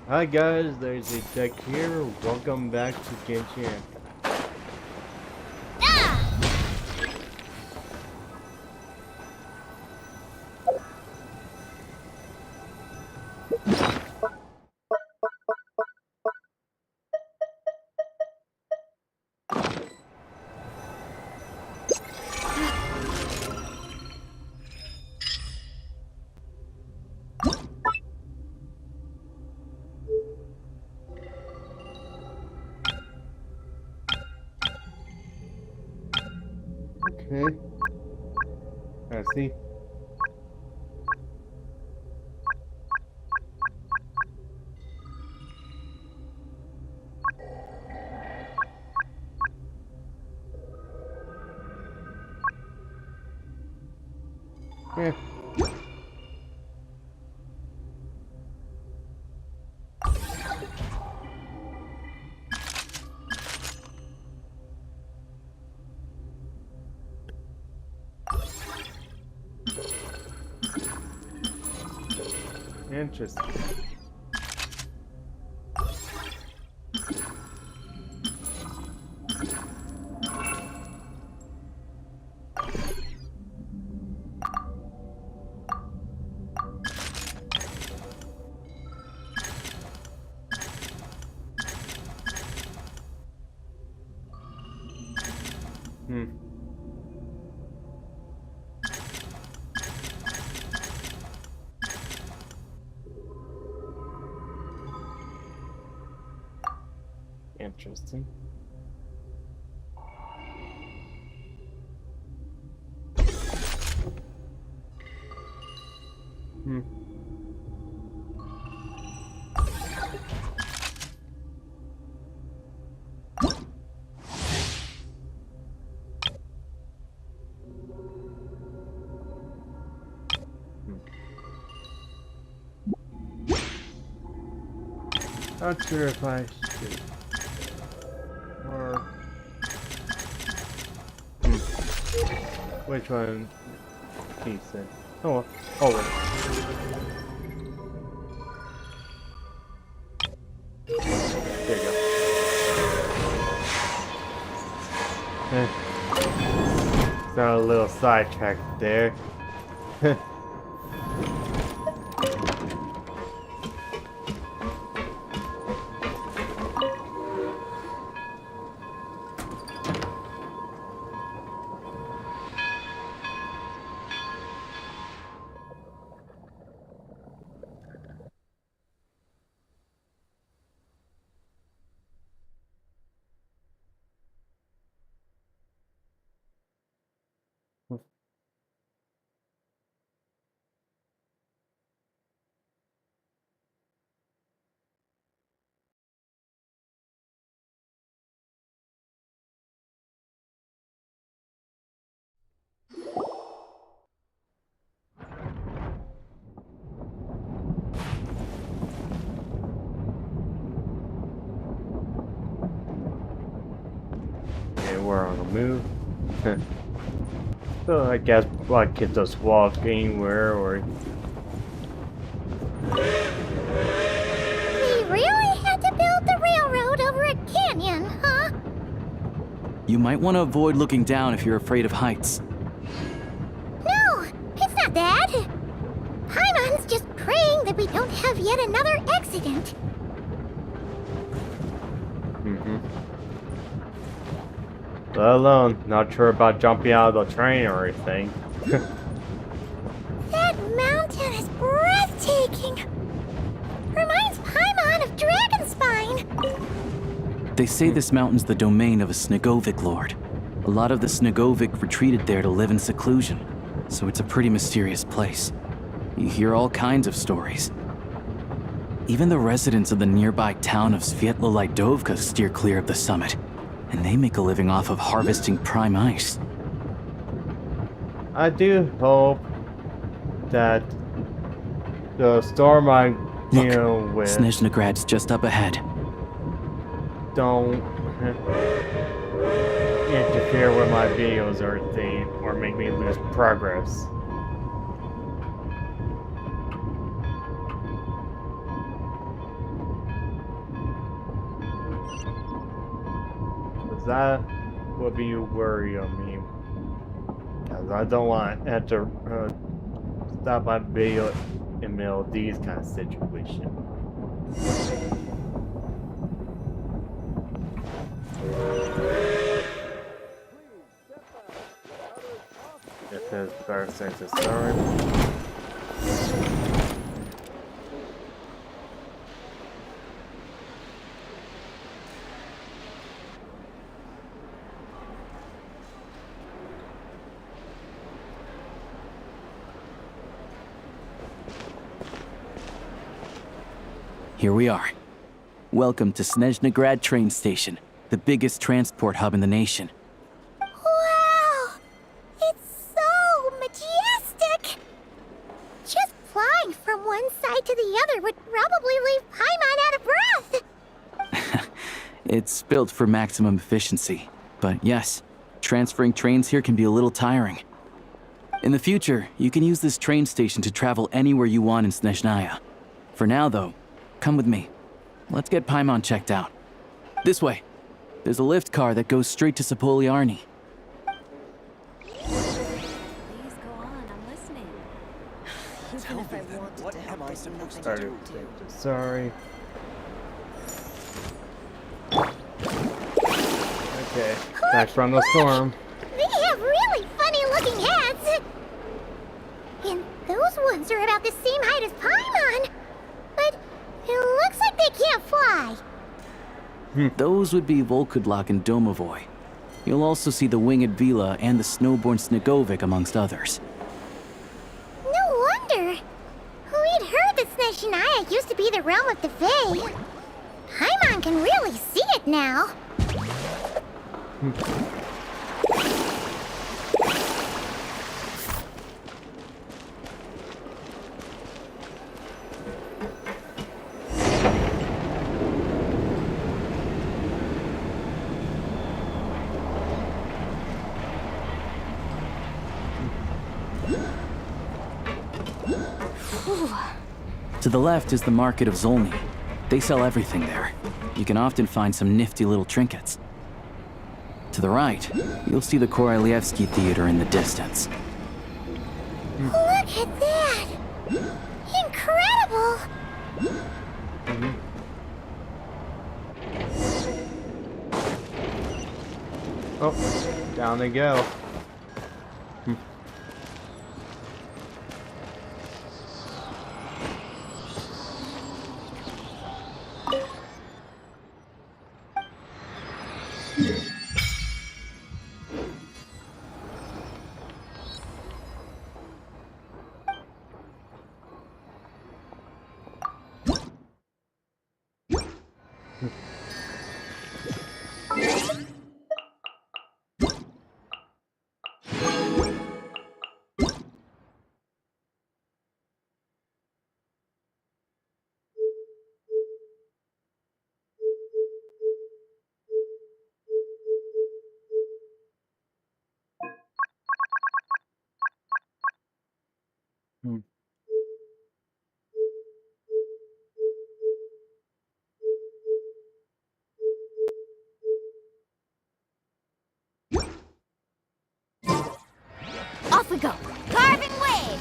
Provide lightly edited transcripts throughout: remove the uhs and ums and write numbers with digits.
Hi guys, there's a deck here. Welcome back to Genshin Impact. Okay, I see. Yeah. Interesting. Hmm. Interesting. Hmm. Not sure if I should. Or. Hmm. Which one? He said. Oh, well. Oh, wait. There you go. Got a little sidetrack there. Okay, we're on the move. So I guess I could just walk anywhere or We really had to build the railroad over a canyon, huh? You might want to avoid looking down if you're afraid of heights. No, it's not that. Paimon's just praying that we don't have yet another accident. let alone not sure about jumping out of the train or anything. That mountain is breathtaking. Reminds Paimon of Dragonspine. They say this mountain's the domain of a Snegovic lord. A lot of the Snegovic retreated there to live in seclusion, so it's a pretty mysterious place. You hear all kinds of stories. Even the residents of the nearby town of Svietlo-Lidovka steer clear of the summit, and they make a living off of harvesting prime ice. I do hope that the storm I'm dealing with Snezhnograd's just up ahead. don't interfere with my videos or anything or make me lose progress. that would be a worry on me. Because I don't want to have to stop my video in the middle of these kind of situations. It says better sense of start. Here we are. Welcome to Snezhnograd train station, the biggest transport hub in the nation. Wow! It's so majestic! Just flying from one side to the other would probably leave Paimon out of breath! It's built for maximum efficiency, but yes, transferring trains here can be a little tiring. In the future, you can use this train station to travel anywhere you want in Snezhnaya. For now, though, come with me. Let's get Paimon checked out. This way. There's a lift car that goes straight to Sapoliarni. Please go on, I'm listening. Even if I wanted to help, there's nothing to Started. do. Sorry. Okay, back from the storm. They have really funny-looking heads! And those ones are about the same height as Paimon! But it looks like they can't fly. Those would be Volkudlak and Domovoy. You'll also see the winged Vila and the snowborn Snegovic amongst others. No wonder. We'd heard that Snezhnaya used to be the realm of the Fae. Paimon can really see it now. To the left is the market of Zolny. They sell everything there. You can often find some nifty little trinkets. To the right, you'll see the Korolyevsky Theater in the distance. Look at that! Incredible! Oh, down they go. Off we go! Carving way!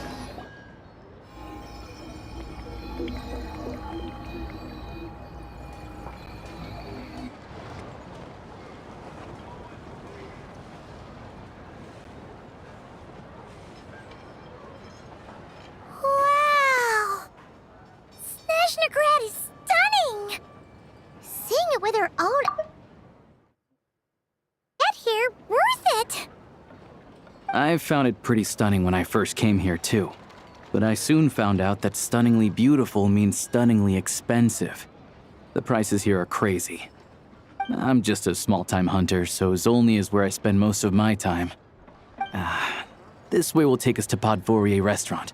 Wow! Snezhnograd is stunning! Seeing it with our own... Get here, worth it! I found it pretty stunning when I first came here too. But I soon found out that stunningly beautiful means stunningly expensive. The prices here are crazy. I'm just a small-time hunter, so Zolny is where I spend most of my time. This way will take us to Podvorier restaurant.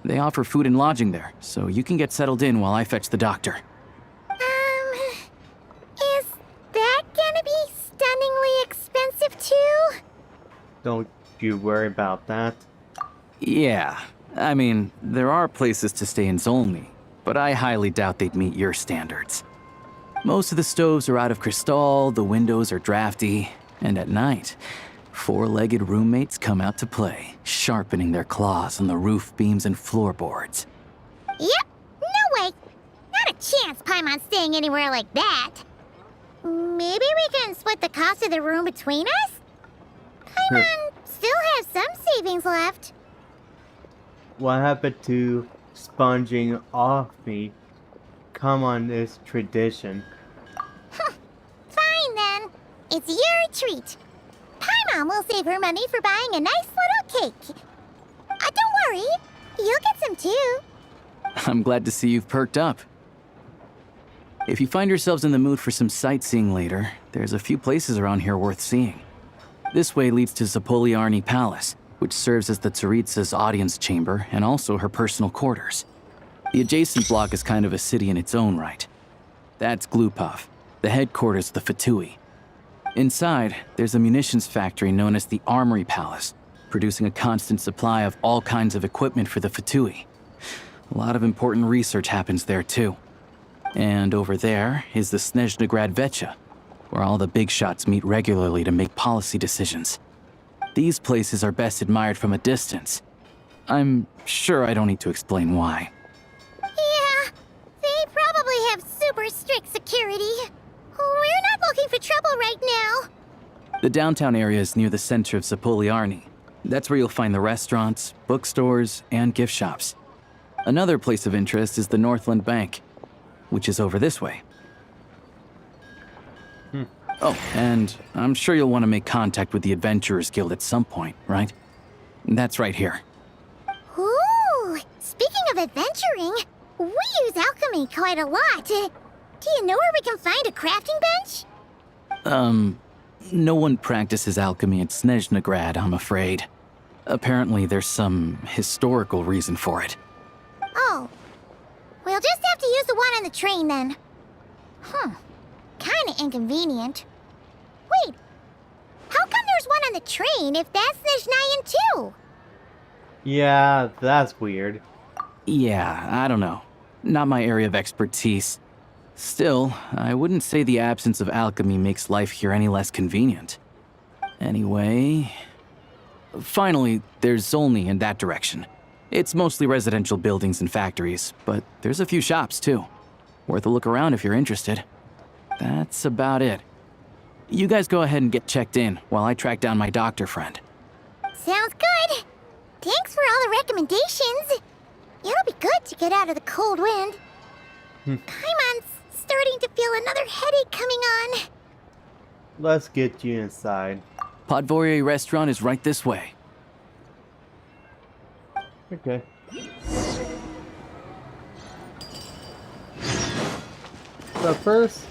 They offer food and lodging there, so you can get settled in while I fetch the doctor. Is that gonna be stunningly expensive too? Don't you worry about that. Yeah, I mean, there are places to stay in Zolny, but I highly doubt they'd meet your standards. Most of the stoves are out of crystal, the windows are drafty, And at night, four-legged roommates come out to play, sharpening their claws on the roof beams and floorboards. Yep, no way. Not a chance Paimon's staying anywhere like that. Maybe we can split the cost of the room between us? Paimon still has some savings left. What happened to sponging off me? Come on, this tradition. Fine then. It's your treat. Paimon will save her money for buying a nice little cake. Don't worry, you'll get some too. I'm glad to see you've perked up. If you find yourselves in the mood for some sightseeing later, there's a few places around here worth seeing. This way leads to Zapoliarni Palace, which serves as the Tsaritsa's audience chamber and also her personal quarters. The adjacent block is kind of a city in its own right. That's Glupov, the headquarters of the Fatui. Inside, there's a munitions factory known as the Armory Palace, producing a constant supply of all kinds of equipment for the Fatui. A lot of important research happens there too. And over there is the Snezhnograd Vecha, where all the big shots meet regularly to make policy decisions. These places are best admired from a distance. I'm sure I don't need to explain why. Yeah, they probably have super strict security. We're not looking for trouble right now. The downtown area is near the center of Zapoliarni. That's where you'll find the restaurants, bookstores, and gift shops. Another place of interest is the Northland Bank, which is over this way. Oh, and I'm sure you'll want to make contact with the Adventurers Guild at some point, right? That's right here. Ooh, speaking of adventuring, we use alchemy quite a lot. Do you know where we can find a crafting bench? No one practices alchemy at Snezhnograd, I'm afraid. Apparently there's some historical reason for it. Oh, we'll just have to use the one on the train then. Kinda inconvenient. Wait, how come there's one on the train if that's Snezhnayan too? Yeah, that's weird. Yeah, I don't know. Not my area of expertise. Still, I wouldn't say the absence of alchemy makes life here any less convenient. Anyway... Finally, there's Zolny in that direction. It's mostly residential buildings and factories, but there's a few shops too. Worth a look around if you're interested. That's about it. You guys go ahead and get checked in while I track down my doctor friend. Sounds good. Thanks for all the recommendations. It'll be good to get out of the cold wind. Paimon's starting to feel another headache coming on. Let's get you inside. Podvorye restaurant is right this way. Okay. But first...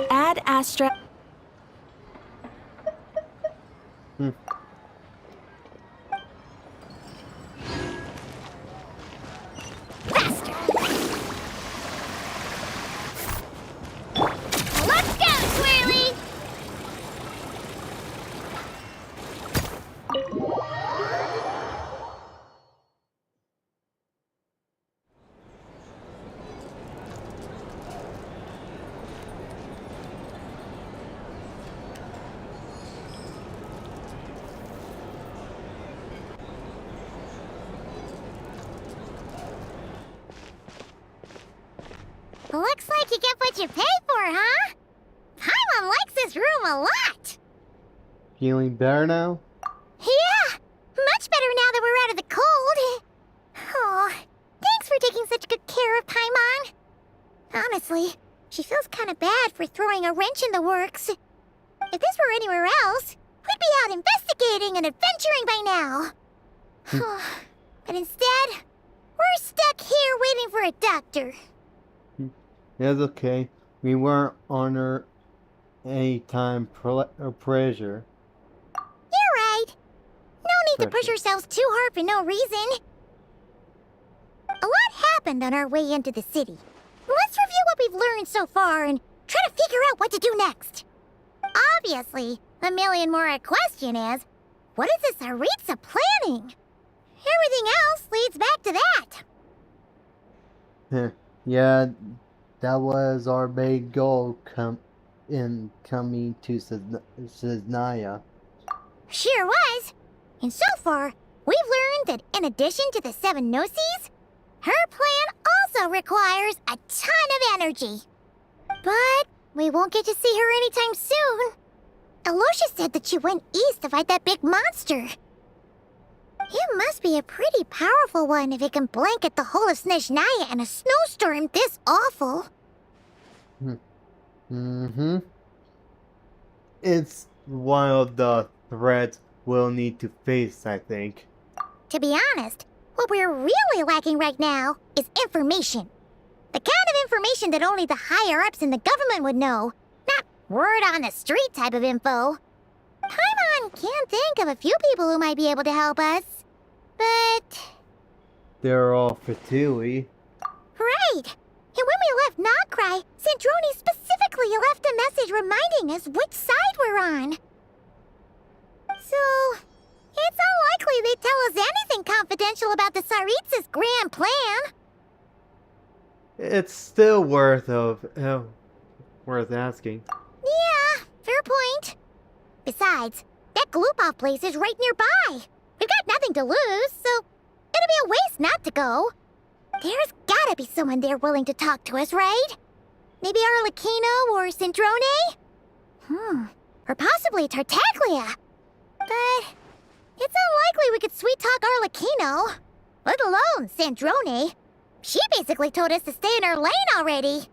Add Astra. Faster! Let's go, Swirly! Looks like you get what you pay for, huh? Paimon likes this room a lot. Feeling better now? Yeah, much better now that we're out of the cold. Oh, thanks for taking such good care of Paimon. Honestly, she feels kind of bad for throwing a wrench in the works. If this were anywhere else, we'd be out investigating and adventuring by now. But instead, we're stuck here waiting for a doctor. It's okay. We weren't under any time pressure. You're right. need to push ourselves too hard for no reason. A lot happened on our way into the city. Let's review what we've learned so far and try to figure out what to do next. Obviously, the million more question is, what is this Aritza planning? Everything else leads back to that. Yeah, that was our main goal in coming to Snaya. Sure was. And so far, we've learned that in addition to the 7 Gnosis, her plan also requires a ton of energy. But we won't get to see her anytime soon. Alosha said that she went east to fight that big monster. It must be a pretty powerful one if it can blanket the whole of Snezhnaya in a snowstorm this awful. Mm-hmm. It's one of the threats we'll need to face, I think. To be honest, what we're really lacking right now is information. The kind of information that only the higher-ups in the government would know. Not word on the street type of info. Paimon can think of a few people who might be able to help us. But... They're all Fatui. Right! And when we left Nogcry, Sandrone specifically left a message reminding us which side we're on. So, it's unlikely they'd tell us anything confidential about the Tsaritsa's grand plan. It's still worth asking. Yeah, fair point. Besides, that Gloopov place is right nearby. We've got nothing to lose, so it'd be a waste not to go. There's gotta be someone there willing to talk to us, right? Maybe Arlecchino or Sandrone? Or possibly Tartaglia. But it's unlikely we could sweet-talk Arlecchino. Let alone Sandrone. She basically told us to stay in her lane already.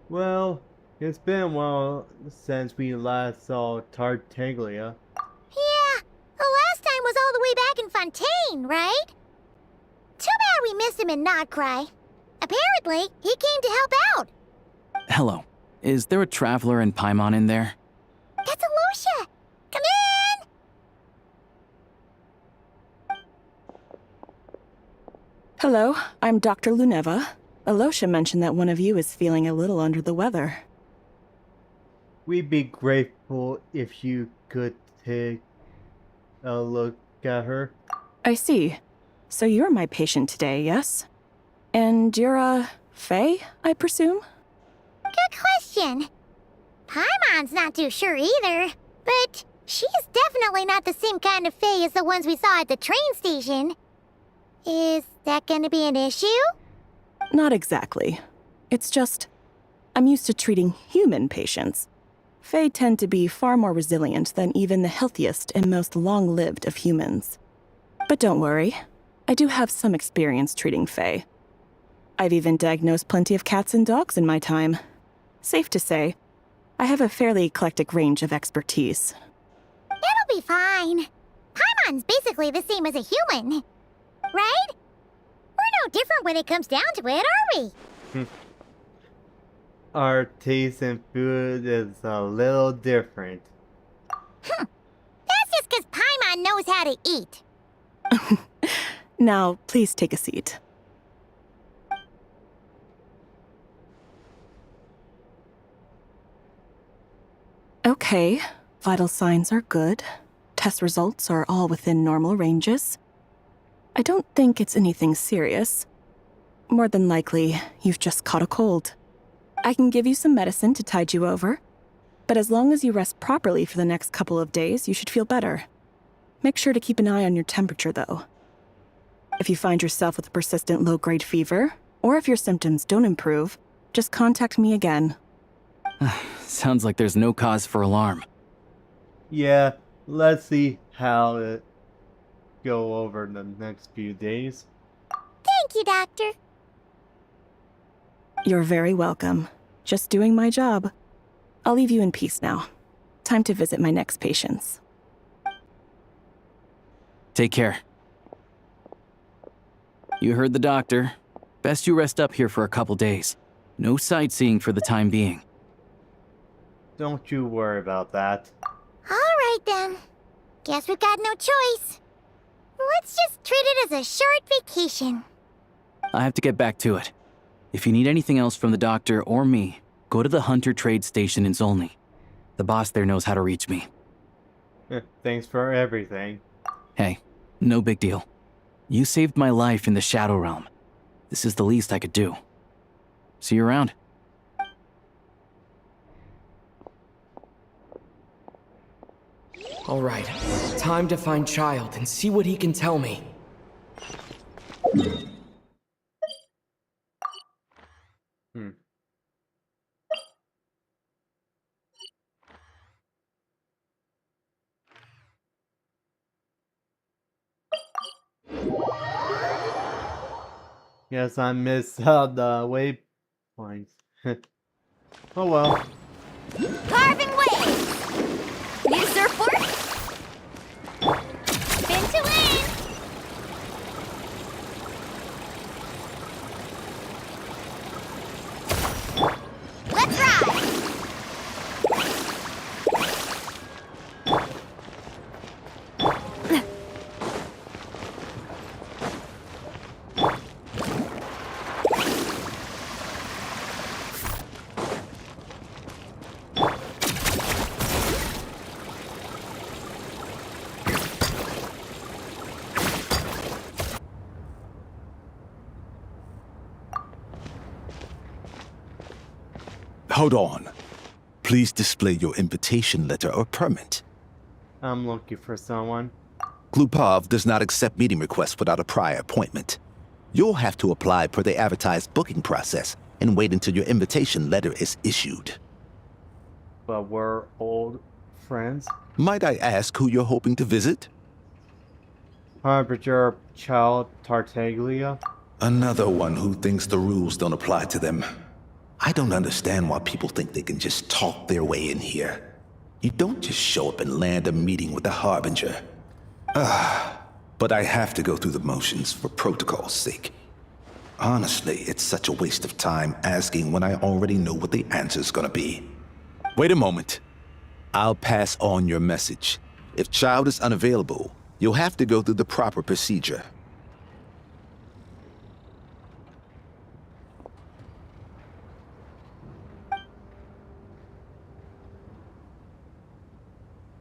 Well, it's been a while since we last saw Tartaglia. Yeah, the last time was all the way back in Fontaine, right? Too bad we missed him in Nogcry. Apparently, he came to help out. Hello. Is there a traveler and Paimon in there? That's Alosha! Come in! Hello, I'm Dr. Luneva. Alosha mentioned that one of you is feeling a little under the weather. We'd be grateful if you could take a look at her. I see. So you're my patient today, yes? And you're, Faye, I presume? Good question. Paimon's not too sure either, but she's definitely not the same kind of Fae as the ones we saw at the train station. Is that gonna be an issue? Not exactly. It's just, I'm used to treating human patients. Fae tend to be far more resilient than even the healthiest and most long-lived of humans. But don't worry, I do have some experience treating Fae. I've even diagnosed plenty of cats and dogs in my time. Safe to say, I have a fairly eclectic range of expertise. It'll be fine. Paimon's basically the same as a human. Right? We're no different when it comes down to it, are we? Our taste in food is a little different. That's just because Paimon knows how to eat. Now, please take a seat. Okay, vital signs are good. Test results are all within normal ranges. I don't think it's anything serious. More than likely, you've just caught a cold. I can give you some medicine to tide you over, but as long as you rest properly for the next couple of days, you should feel better. Make sure to keep an eye on your temperature, though. If you find yourself with a persistent low-grade fever, or if your symptoms don't improve, just contact me again. Sounds like there's no cause for alarm. Yeah, let's see how it go over the next few days. Thank you, Doctor. You're very welcome. Just doing my job. I'll leave you in peace now. Time to visit my next patients. Take care. You heard the doctor. Best you rest up here for a couple days. No sightseeing for the time being. Don't you worry about that. All right, then. Guess we've got no choice. Let's just treat it as a short vacation. I have to get back to it. If you need anything else from the doctor or me, go to the Hunter Trade Station in Zolny. The boss there knows how to reach me. Thanks for everything. Hey, no big deal. You saved my life in the Shadow Realm. This is the least I could do. See you around. All right, time to find Child and see what he can tell me. Yes, I missed out the waypoints. Oh well. Carving waves! New surfboard? Spin to win! Let's ride! Hold on. Please display your invitation letter or permit. I'm looking for someone. Glupov does not accept meeting requests without a prior appointment. You'll have to apply per the advertised booking process and wait until your invitation letter is issued. But we're old friends. Might I ask who you're hoping to visit? Harbinger Child Tartaglia. Another one who thinks the rules don't apply to them. I don't understand why people think they can just talk their way in here. You don't just show up and land a meeting with the Harbinger. But I have to go through the motions for protocol's sake. Honestly, it's such a waste of time asking when I already know what the answer's gonna be. Wait a moment. I'll pass on your message. If Child is unavailable, you'll have to go through the proper procedure.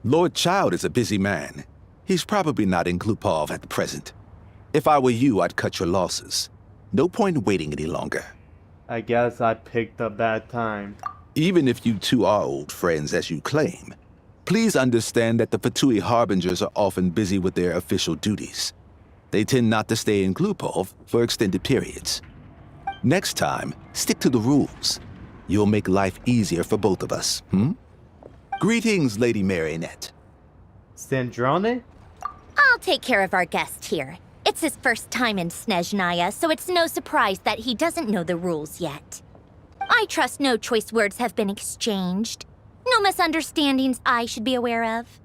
Lord Child is a busy man. He's probably not in Glupov at the present. If I were you, I'd cut your losses. No point waiting any longer. I guess I picked a bad time. Even if you two are old friends as you claim, please understand that the Fatui Harbingers are often busy with their official duties. They tend not to stay in Glupov for extended periods. Next time, stick to the rules. You'll make life easier for both of us, Greetings, Lady Marionette. Sandrone? I'll take care of our guest here. It's his first time in Snezhnaya, so it's no surprise that he doesn't know the rules yet. I trust no choice words have been exchanged. No misunderstandings I should be aware of.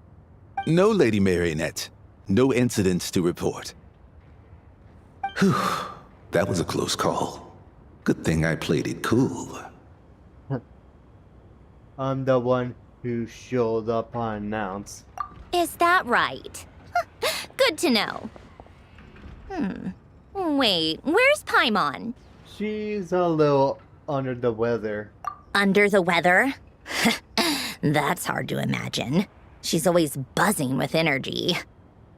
No, Lady Marionette. No incidents to report. Whew, that was a close call. Good thing I played it cool. I'm the one who showed up unannounced. Is that right? Good to know. Wait, where's Paimon? She's a little under the weather. Under the weather? That's hard to imagine. She's always buzzing with energy.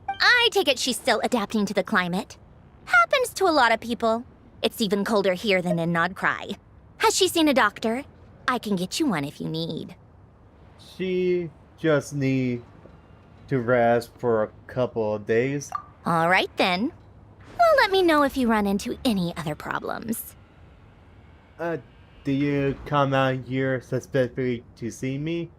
I take it she's still adapting to the climate. Happens to a lot of people. It's even colder here than in Nodcry. Has she seen a doctor? I can get you one if you need. She just needs to rest for a couple of days. All right then. Well, let me know if you run into any other problems. Do you come out here specifically to see me?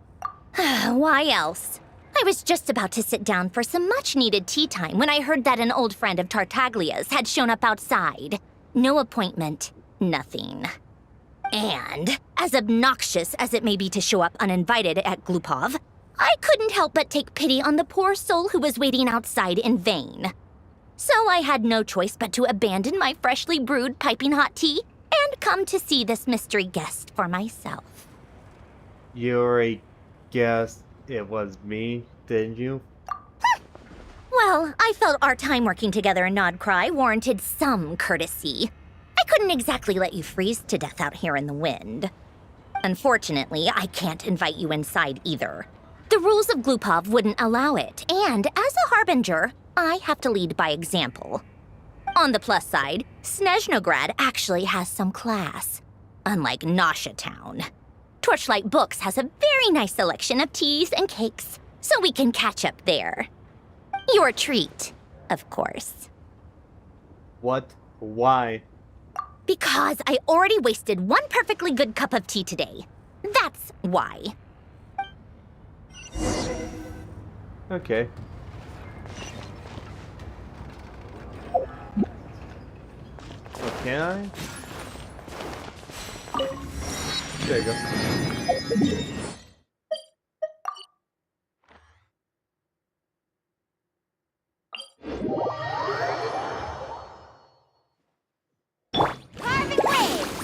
Why else? I was just about to sit down for some much-needed tea time when I heard that an old friend of Tartaglia's had shown up outside. No appointment, nothing. And, as obnoxious as it may be to show up uninvited at Glupov, I couldn't help but take pity on the poor soul who was waiting outside in vain. So I had no choice but to abandon my freshly brewed piping hot tea and come to see this mystery guest for myself. You already guessed it was me, didn't you? Well, Well, I felt our time working together in Nodcry warranted some courtesy. I couldn't exactly let you freeze to death out here in the wind. Unfortunately, I can't invite you inside either. The rules of Glupov wouldn't allow it, and as a Harbinger, I have to lead by example. On the plus side, Snezhnograd actually has some class, unlike Nasha Town. Torchlight Books has a very nice selection of teas and cakes, so we can catch up there. Your treat, of course. What? Why? Because I already wasted one perfectly good cup of tea today. That's why. Okay. Oh, can I? There you go. Carving waves!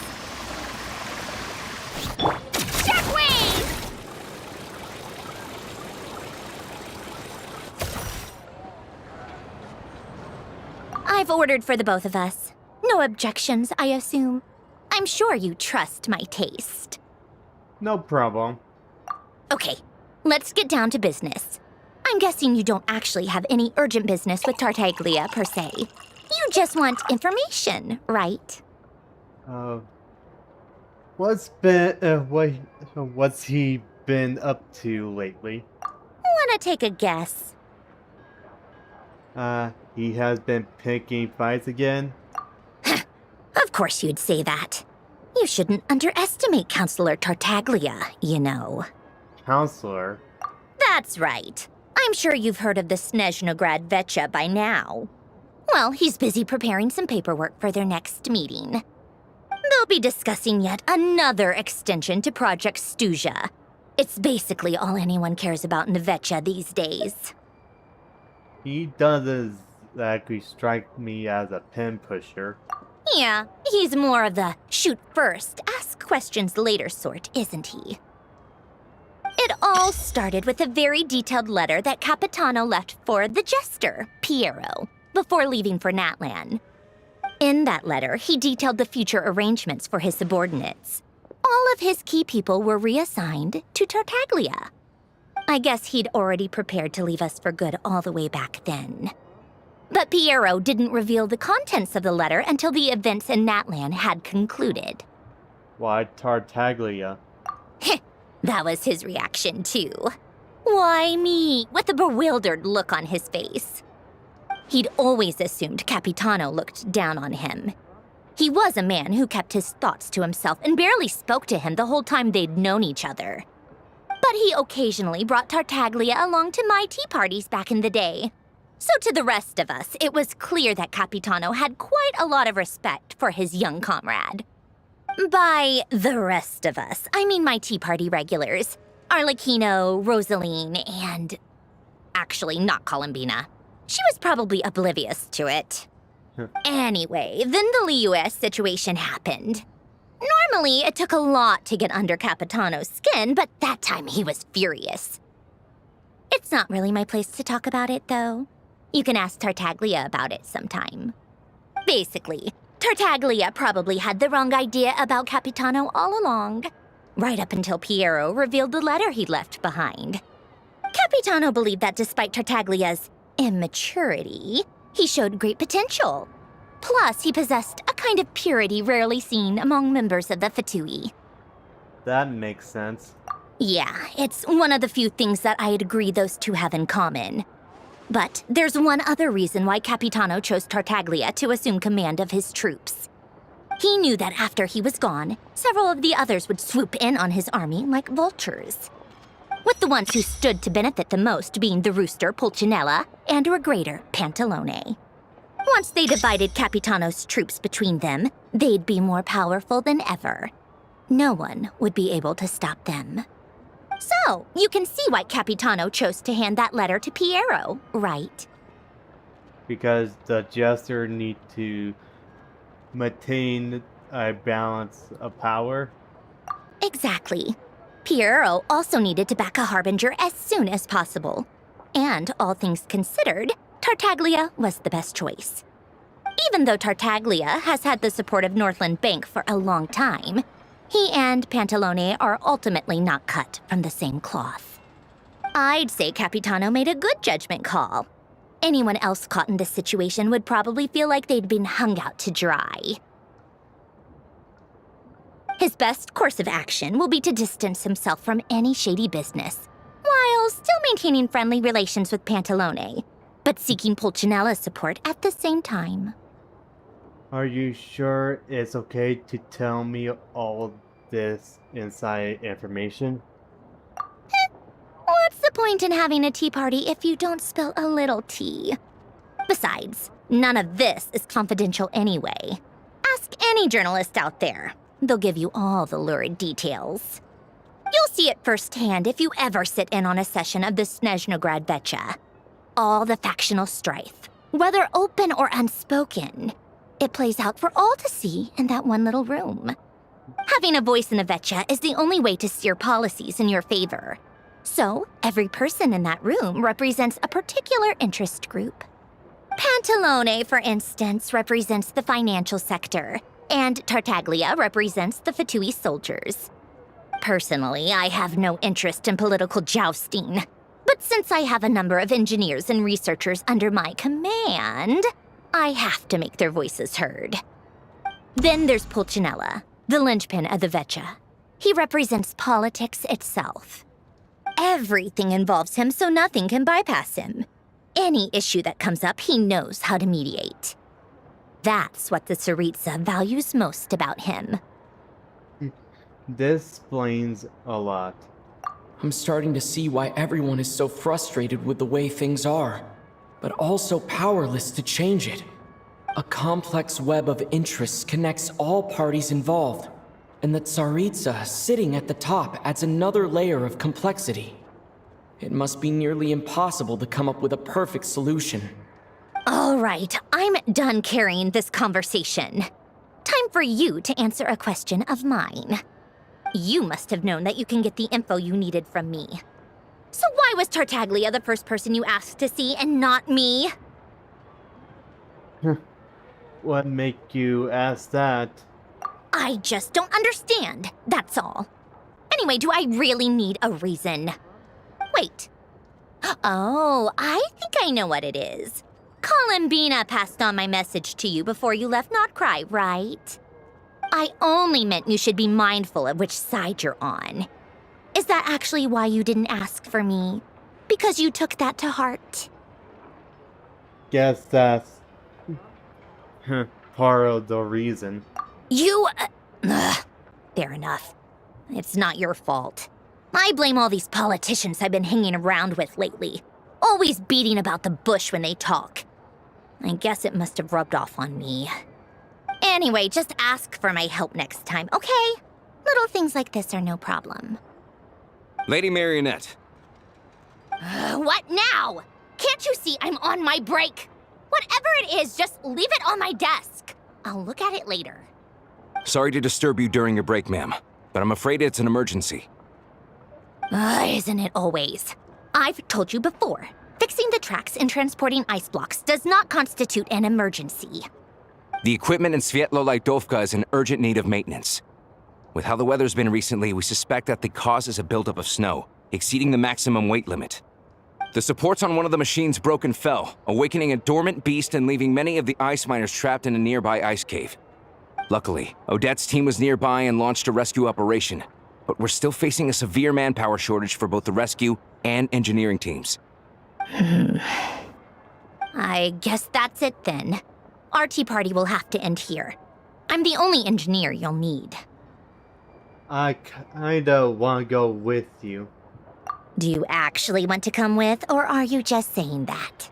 Shockwave! I've ordered for the both of us. No objections, I assume. I'm sure you trust my taste. No problem. Okay, let's get down to business. I'm guessing you don't actually have any urgent business with Tartaglia, per se. You just want information, right? What's he been up to lately? Wanna take a guess? He has been picking fights again? Of course you'd say that. You shouldn't underestimate Counselor Tartaglia, you know. Counselor? That's right. I'm sure you've heard of the Snezhnograd Vecha by now. Well, he's busy preparing some paperwork for their next meeting. They'll be discussing yet another extension to Project Stuja. It's basically all anyone cares about in the Vecha these days. He doesn't exactly strike me as a pin pusher. Yeah, he's more of the shoot first, ask questions later sort, isn't he? It all started with a very detailed letter that Capitano left for the jester, Piero, before leaving for Natlan. In that letter, he detailed the future arrangements for his subordinates. All of his key people were reassigned to Tartaglia. I guess he'd already prepared to leave us for good all the way back then. But Piero didn't reveal the contents of the letter until the events in Natlan had concluded. Why Tartaglia? That was his reaction, too. Why me? With a bewildered look on his face. He'd always assumed Capitano looked down on him. He was a man who kept his thoughts to himself and barely spoke to him the whole time they'd known each other. But he occasionally brought Tartaglia along to my tea parties back in the day. So to the rest of us, it was clear that Capitano had quite a lot of respect for his young comrade. By the rest of us, I mean my tea party regulars. Arlecchino, Rosaline, and... actually, not Columbina. She was probably oblivious to it. Anyway, then the Liues situation happened. Normally, it took a lot to get under Capitano's skin, but that time he was furious. It's not really my place to talk about it, though. You can ask Tartaglia about it sometime. Basically, Tartaglia probably had the wrong idea about Capitano all along, right up until Piero revealed the letter he'd left behind. Capitano believed that despite Tartaglia's immaturity, he showed great potential. Plus, he possessed a kind of purity rarely seen among members of the Fatui. That makes sense. Yeah, it's one of the few things that I'd agree those two have in common. But there's one other reason why Capitano chose Tartaglia to assume command of his troops. He knew that after he was gone, several of the others would swoop in on his army like vultures. With the ones who stood to benefit the most being the rooster Pulcinella and Regrator Pantalone. Once they divided Capitano's troops between them, they'd be more powerful than ever. No one would be able to stop them. So, you can see why Capitano chose to hand that letter to Piero, right? Because the jester need to maintain a balance of power. Exactly. Piero also needed to back a Harbinger as soon as possible. And, all things considered, Tartaglia was the best choice. Even though Tartaglia has had the support of Northland Bank for a long time, he and Pantalone are ultimately not cut from the same cloth. I'd say Capitano made a good judgment call. Anyone else caught in this situation would probably feel like they'd been hung out to dry. His best course of action will be to distance himself from any shady business, while still maintaining friendly relations with Pantalone, but seeking Pulcinella's support at the same time. Are you sure it's okay to tell me all this inside information? What's the point in having a tea party if you don't spill a little tea? Besides, none of this is confidential anyway. Ask any journalist out there. They'll give you all the lurid details. You'll see it firsthand if you ever sit in on a session of the Snezhnograd Vecha. All the factional strife, whether open or unspoken, it plays out for all to see in that one little room. Having a voice in the Vecha is the only way to steer policies in your favor. So, every person in that room represents a particular interest group. Pantalone, for instance, represents the financial sector, and Tartaglia represents the Fatui soldiers. Personally, I have no interest in political jousting, but since I have a number of engineers and researchers under my command, I have to make their voices heard. Then there's Pulcinella, the linchpin of the Vecha. He represents politics itself. Everything involves him, so nothing can bypass him. Any issue that comes up, he knows how to mediate. That's what the Tsaritsa values most about him. This explains a lot. I'm starting to see why everyone is so frustrated with the way things are, but also powerless to change it. A complex web of interests connects all parties involved, and the Tsaritsa sitting at the top adds another layer of complexity. It must be nearly impossible to come up with a perfect solution. All right, I'm done carrying this conversation. Time for you to answer a question of mine. You must have known that you can get the info you needed from me. So why was Tartaglia the first person you asked to see and not me? What make you ask that? I just don't understand, that's all. Anyway, do I really need a reason? Wait. Oh, I think I know what it is. Columbina passed on my message to you before you left Notcry, right? I only meant you should be mindful of which side you're on. Is that actually why you didn't ask for me? Because you took that to heart? Guess that's part of the reason. You... fair enough. It's not your fault. I blame all these politicians I've been hanging around with lately. Always beating about the bush when they talk. I guess it must have rubbed off on me. Anyway, just ask for my help next time, okay? Little things like this are no problem. Lady Marionette. What now? Can't you see I'm on my break? Whatever it is, just leave it on my desk. I'll look at it later. Sorry to disturb you during your break, ma'am, but I'm afraid it's an emergency. Isn't it always? I've told you before, fixing the tracks and transporting ice blocks does not constitute an emergency. The equipment in Svietlo-Lightovka is in urgent need of maintenance. With how the weather's been recently, we suspect that the cause is a buildup of snow, exceeding the maximum weight limit. The supports on one of the machines broke and fell, awakening a dormant beast and leaving many of the ice miners trapped in a nearby ice cave. Luckily, Odette's team was nearby and launched a rescue operation, but we're still facing a severe manpower shortage for both the rescue and engineering teams. I guess that's it then. Our tea party will have to end here. I'm the only engineer you'll need. I kinda wanna go with you. Do you actually want to come with, or are you just saying that?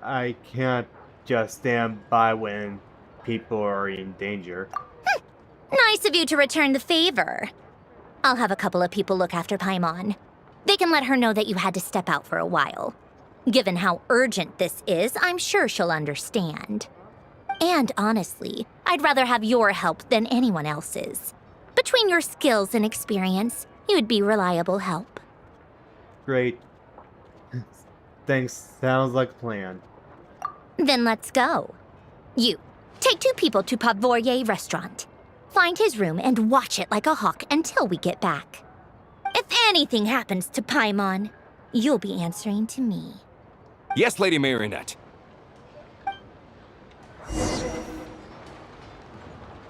I can't just stand by when people are in danger. Nice of you to return the favor. I'll have a couple of people look after Paimon. They can let her know that you had to step out for a while. Given how urgent this is, I'm sure she'll understand. And honestly, I'd rather have your help than anyone else's. Between your skills and experience, you would be reliable help. Great. Thanks. Sounds like a plan. Then let's go. You, take 2 people to Pavoyer restaurant. Find his room and watch it like a hawk until we get back. If anything happens to Paimon, you'll be answering to me. Yes, Lady Marionette.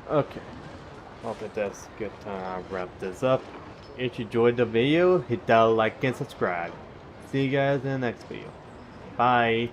Okay. Well, that's good time to wrap this up. If you enjoyed the video, hit that like and subscribe. See you guys in the next video. Bye.